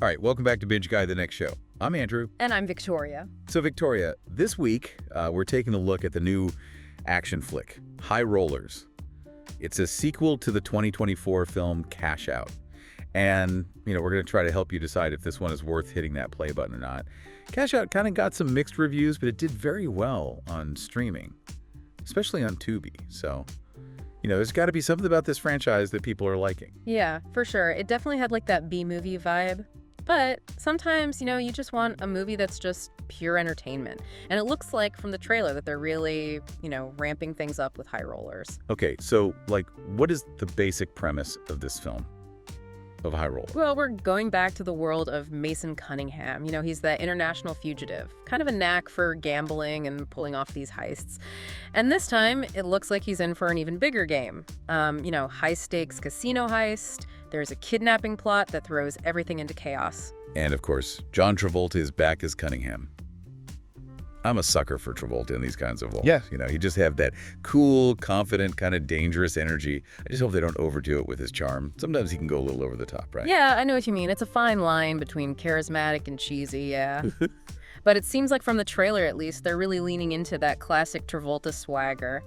All right, welcome back to Binge Guy, the next show. I'm Andrew. And I'm Victoria. So, Victoria, this week we're taking a look at the new action flick, High Rollers. It's a sequel to the 2024 film Cash Out. And, we're going to try to help you decide if this one is worth hitting that play button or not. Cash Out kind of got some mixed reviews, but it did very well on streaming, especially on Tubi. So, there's got to be something about this franchise that people are liking. Yeah, for sure. It definitely had like that B-movie vibe. But sometimes, you just want a movie that's just pure entertainment. And it looks like from the trailer that they're really, ramping things up with High Rollers. Okay, so, what is the basic premise of this film, of High Rollers? Well, we're going back to the world of Mason Cunningham. He's the international fugitive. Kind of a knack for gambling and pulling off these heists. And this time, it looks like he's in for an even bigger game. High-stakes casino heist. There's a kidnapping plot that throws everything into chaos. And, of course, John Travolta is back as Cunningham. I'm a sucker for Travolta in these kinds of roles. Yeah. He just have that cool, confident, kind of dangerous energy. I just hope they don't overdo it with his charm. Sometimes he can go a little over the top, right? Yeah, I know what you mean. It's a fine line between charismatic and cheesy, yeah. But it seems like from the trailer, at least, they're really leaning into that classic Travolta swagger.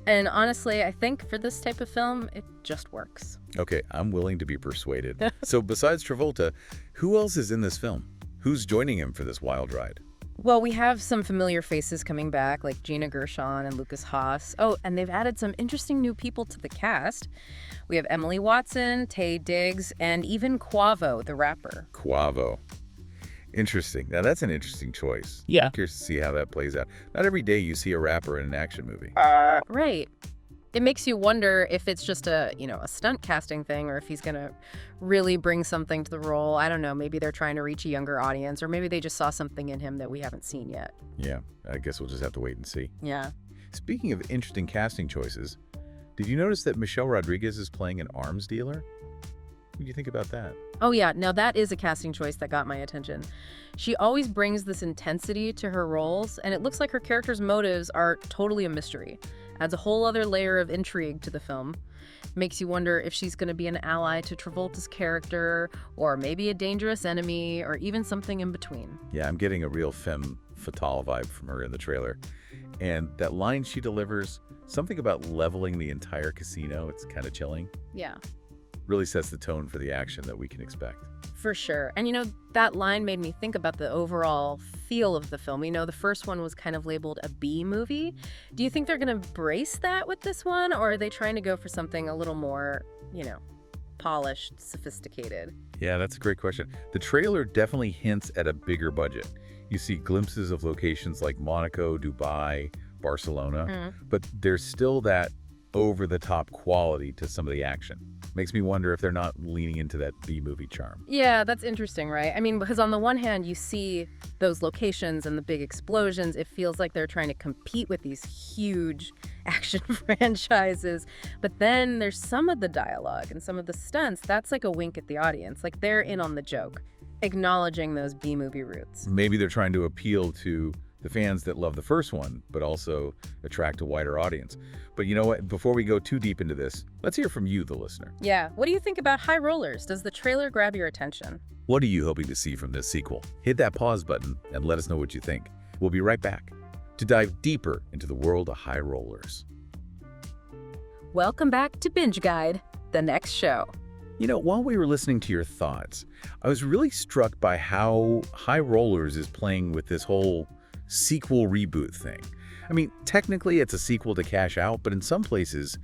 And honestly, I think for this type of film, it just works. Okay, I'm willing to be persuaded. So besides Travolta, who else is in this film? Who's joining him for this wild ride? Well, we have some familiar faces coming back, like Gina Gershon and Lucas Haas. Oh, and they've added some interesting new people to the cast. We have Emily Watson, Taye Diggs, and even Quavo, the rapper. Quavo. Interesting. Now, that's an interesting choice. Yeah. I'm curious to see how that plays out. Not every day you see a rapper in an action movie. Right. It makes you wonder if it's just a stunt casting thing or if he's going to really bring something to the role. I don't know. Maybe they're trying to reach a younger audience, or maybe they just saw something in him that we haven't seen yet. Yeah, I guess we'll just have to wait and see. Yeah. Speaking of interesting casting choices, did you notice that Michelle Rodriguez is playing an arms dealer? What do you think about that? Oh, yeah. Now, that is a casting choice that got my attention. She always brings this intensity to her roles, and it looks like her character's motives are totally a mystery. Adds a whole other layer of intrigue to the film. Makes you wonder if she's going to be an ally to Travolta's character, or maybe a dangerous enemy, or even something in between. Yeah, I'm getting a real femme fatale vibe from her in the trailer. And that line she delivers, something about leveling the entire casino, it's kind of chilling. Yeah. Really sets the tone for the action that we can expect. For sure. And that line made me think about the overall feel of the film. The first one was kind of labeled a B movie. Do you think they're going to embrace that with this one, or are they trying to go for something a little more, polished, sophisticated? Yeah, that's a great question. The trailer definitely hints at a bigger budget. You see glimpses of locations like Monaco, Dubai, Barcelona, but there's still that over-the-top quality to some of the action. Makes me wonder if they're not leaning into that B-movie charm. Yeah, that's interesting, right? I mean, because on the one hand, you see those locations and the big explosions. It feels like they're trying to compete with these huge action franchises. But then there's some of the dialogue and some of the stunts. That's like a wink at the audience. Like they're in on the joke, acknowledging those B-movie roots. Maybe they're trying to appeal to the fans that love the first one, but also attract a wider audience. But you know what? Before we go too deep into this, let's hear from you, the listener. Yeah. What do you think about High Rollers? Does the trailer grab your attention? What are you hoping to see from this sequel? Hit that pause button and let us know what you think. We'll be right back to dive deeper into the world of High Rollers. Welcome back to Binge Guide, the next show. While we were listening to your thoughts, I was really struck by how High Rollers is playing with this whole sequel reboot thing. I mean, technically it's a sequel to Cash Out, but in some places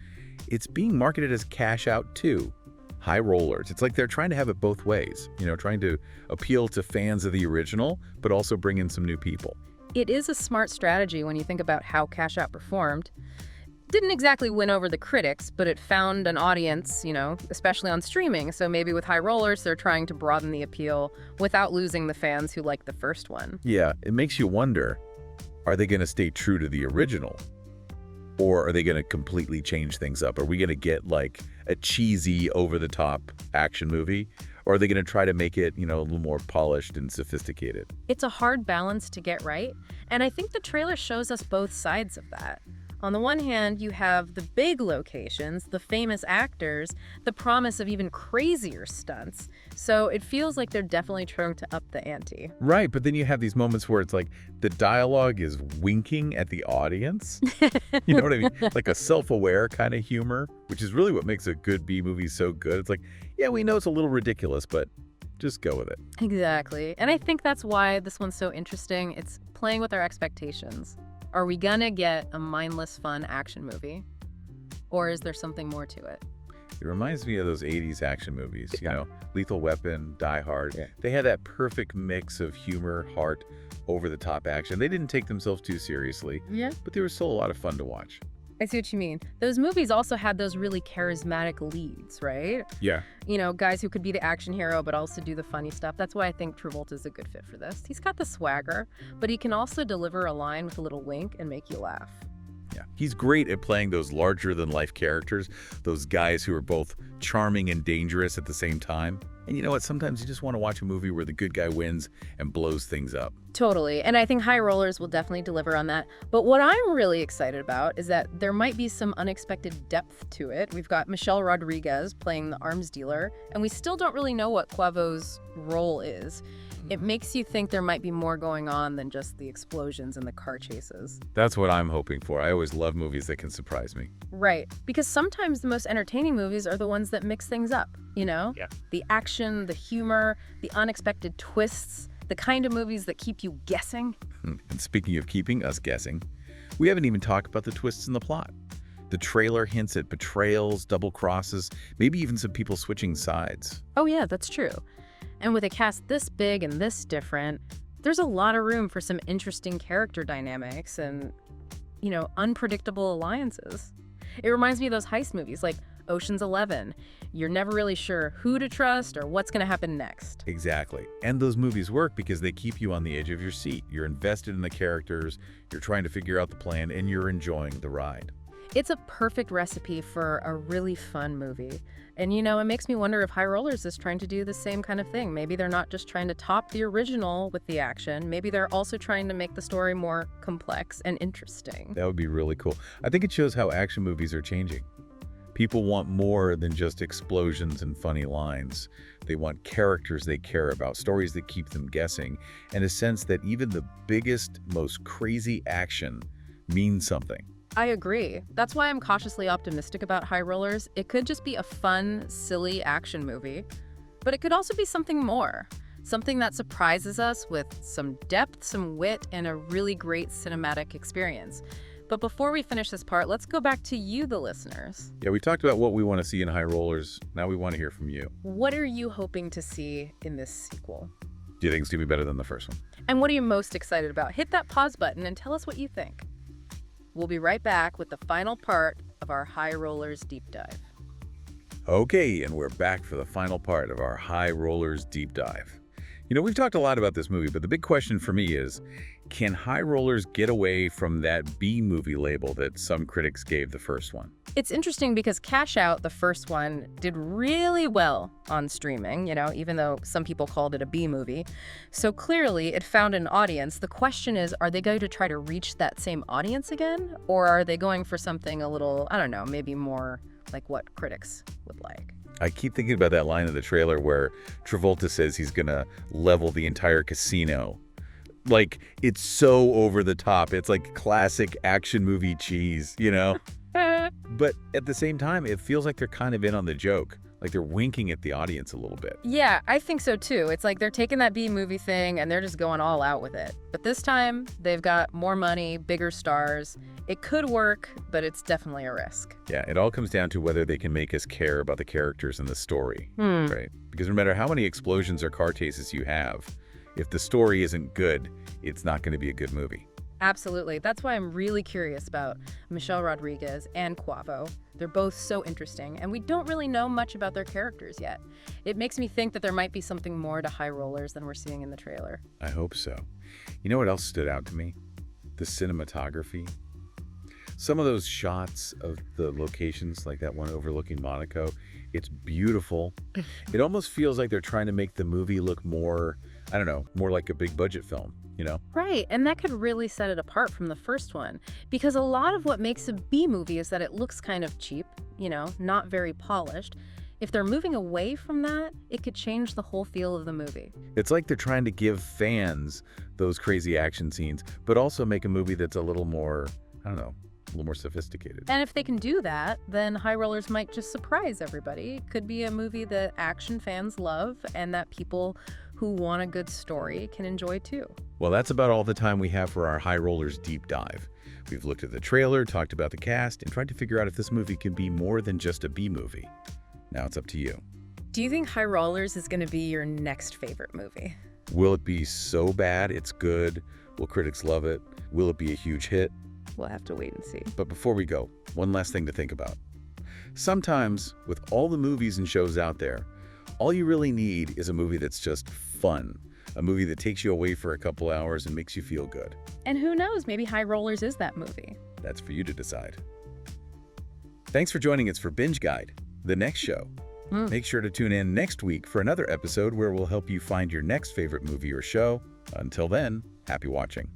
it's being marketed as Cash Out 2. High Rollers. It's like they're trying to have it both ways, trying to appeal to fans of the original, but also bring in some new people. It is a smart strategy when you think about how Cash Out performed. Didn't exactly win over the critics, but it found an audience, especially on streaming. So maybe with High Rollers, they're trying to broaden the appeal without losing the fans who liked the first one. Yeah, it makes you wonder, are they going to stay true to the original? Or are they going to completely change things up? Are we going to get like a cheesy, over-the-top action movie? Or are they going to try to make it, a little more polished and sophisticated? It's a hard balance to get right, and I think the trailer shows us both sides of that. On the one hand, you have the big locations, the famous actors, the promise of even crazier stunts. So it feels like they're definitely trying to up the ante. Right, but then you have these moments where it's like the dialogue is winking at the audience. You know what I mean? Like a self-aware kind of humor, which is really what makes a good B movie so good. It's like, yeah, we know it's a little ridiculous, but just go with it. Exactly. And I think that's why this one's so interesting. It's playing with our expectations. Are we gonna get a mindless, fun action movie? Or is there something more to it? It reminds me of those 80s action movies, you know, Lethal Weapon, Die Hard. Yeah. They had that perfect mix of humor, heart, over-the-top action. They didn't take themselves too seriously, Yeah. but they were still a lot of fun to watch. I see what you mean. Those movies also had those really charismatic leads, right? Yeah. You know, guys who could be the action hero but also do the funny stuff. That's why I think Travolta's a good fit for this. He's got the swagger, but he can also deliver a line with a little wink and make you laugh. Yeah. He's great at playing those larger-than-life characters, those guys who are both charming and dangerous at the same time. And you know what? Sometimes you just want to watch a movie where the good guy wins and blows things up. Totally. And I think High Rollers will definitely deliver on that. But what I'm really excited about is that there might be some unexpected depth to it. We've got Michelle Rodriguez playing the arms dealer, and we still don't really know what Quavo's role is. It makes you think there might be more going on than just the explosions and the car chases. That's what I'm hoping for. I always love movies that can surprise me. Right. Because sometimes the most entertaining movies are the ones that mix things up, you know? Yeah. The action, the humor, the unexpected twists, the kind of movies that keep you guessing. And speaking of keeping us guessing, we haven't even talked about the twists in the plot. The trailer hints at betrayals, double crosses, maybe even some people switching sides. Oh yeah, that's true. And with a cast this big and this different, there's a lot of room for some interesting character dynamics and, you know, unpredictable alliances. It reminds me of those heist movies like Ocean's 11. You're never really sure who to trust or what's going to happen next. Exactly. And those movies work because they keep you on the edge of your seat. You're invested in the characters, you're trying to figure out the plan, and you're enjoying the ride. It's a perfect recipe for a really fun movie. And, you know, it makes me wonder if High Rollers is trying to do the same kind of thing. Maybe they're not just trying to top the original with the action. Maybe they're also trying to make the story more complex and interesting. That would be really cool. I think it shows how action movies are changing. People want more than just explosions and funny lines. They want characters they care about, stories that keep them guessing, and a sense that even the biggest, most crazy action means something. I agree. That's why I'm cautiously optimistic about High Rollers. It could just be a fun, silly action movie, but it could also be something more. Something that surprises us with some depth, some wit, and a really great cinematic experience. But before we finish this part, let's go back to you, the listeners. Yeah, we talked about what we want to see in High Rollers. Now we want to hear from you. What are you hoping to see in this sequel? Do you think it's going to be better than the first one? And what are you most excited about? Hit that pause button and tell us what you think. We'll be right back with the final part of our High Rollers deep dive. Okay, and we're back for the final part of our High Rollers deep dive. You know, we've talked a lot about this movie, but the big question for me is, can High Rollers get away from that B movie label that some critics gave the first one? It's interesting because Cash Out, the first one, did really well on streaming, you know, even though some people called it a B movie. So clearly it found an audience. The question is, are they going to try to reach that same audience again? Or are they going for something a little, I don't know, maybe more like what critics would like? I keep thinking about that line in the trailer where Travolta says he's going to level the entire casino. Like, it's so over the top. It's like classic action movie cheese, you know? But at the same time, it feels like they're kind of in on the joke. Like they're winking at the audience a little bit. Yeah, I think so too. It's like they're taking that B movie thing and they're just going all out with it. But this time, they've got more money, bigger stars. It could work, but it's definitely a risk. Yeah, it all comes down to whether they can make us care about the characters and the story, right? Because no matter how many explosions or car chases you have, if the story isn't good, it's not going to be a good movie. Absolutely. That's why I'm really curious about Michelle Rodriguez and Quavo. They're both so interesting, and we don't really know much about their characters yet. It makes me think that there might be something more to High Rollers than we're seeing in the trailer. I hope so. You know what else stood out to me? The cinematography. Some of those shots of the locations, like that one overlooking Monaco, it's beautiful. It almost feels like they're trying to make the movie look more, I don't know, more like a big budget film, you know? Right, and that could really set it apart from the first one, because a lot of what makes a B movie is that it looks kind of cheap, not very polished. If they're moving away from that, it could change the whole feel of the movie. It's like they're trying to give fans those crazy action scenes, but also make a movie that's a little more, I don't know, a little more sophisticated. And if they can do that, then High Rollers might just surprise everybody. It could be a movie that action fans love and that people who want a good story can enjoy too. Well, that's about all the time we have for our High Rollers deep dive. We've looked at the trailer, talked about the cast, and tried to figure out if this movie can be more than just a B movie. Now it's up to you. Do you think High Rollers is going to be your next favorite movie? Will it be so bad it's good? Will critics love it? Will it be a huge hit? We'll have to wait and see. But before we go, one last thing to think about. Sometimes, with all the movies and shows out there, all you really need is a movie that's just fun. A movie that takes you away for a couple hours and makes you feel good. And who knows, maybe High Rollers is that movie. That's for you to decide. Thanks for joining us for Binge Guide, the next show. Make sure to tune in next week for another episode where we'll help you find your next favorite movie or show. Until then, happy watching.